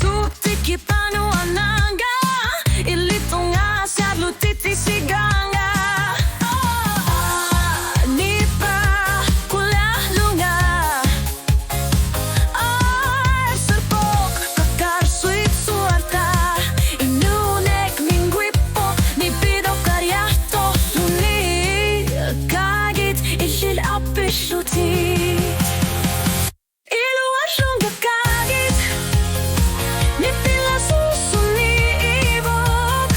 suti kipanuananga Ilitunga siadlu titisiganga Nipa Iluarlunga Serpok kakar sweet suarta Inunek mingwipo ni pido karyato Luni Qaagit ishil apishuti Iluarlunga Qaagit ni pila susu ni ibok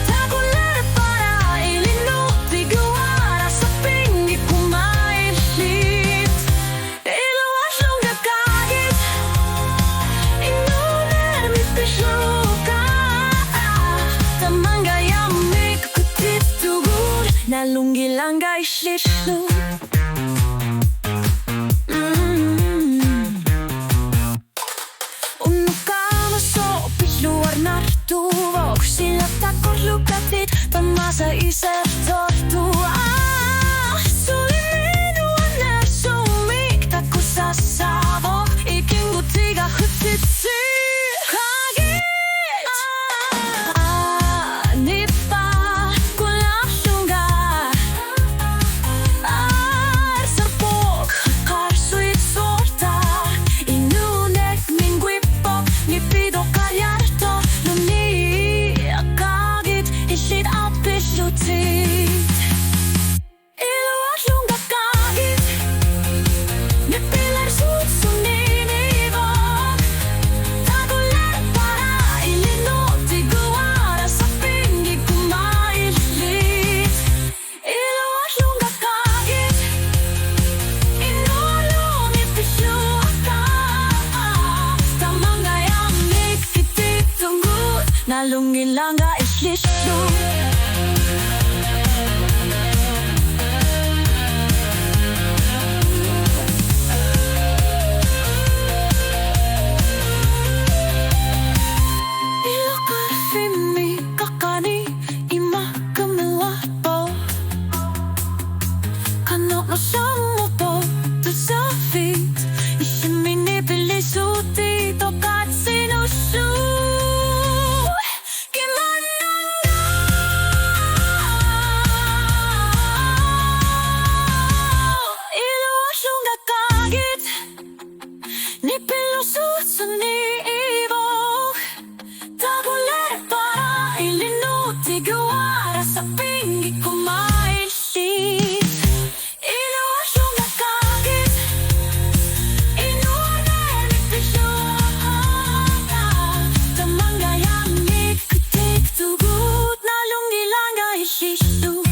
Tagular para ilinuti guara sa pingi kumailit Iluarlunga Qaagit inuner mi pisluka Tamangayamik kutitugur Nalungilanga islitlu Iluarnartuvok sillä takorlukatit Tamasa isä tortua Suli minua närsumik Takussa savo Ikingu tiga hytitsi Qaagit Nipa Iluarlunga Serpok karsuit sorta Inunek mingwipok Nipido karjarto Luni Qaagit ishit apishutit Iluarlunga Qaagit ni pilar susu ninivok Tagular para ilinuti guara sa pingi kumailit Iluarlunga Qaagit inulungi pisluka Tamangayamik kititunggut Nalungilanga islitlu Ilukarfimi kakani ima kamilapo Kanok no samupo tusafit Ishimini pilisuti tokat sinusu Iluarlunga Qaagit ni pilususu ni ibok Tagular para ilinuti guara sa pingi kumailit Iluarlunga Qaagit inuner mi pisluka Tamangayamik kititugut Nalungilanga islitlu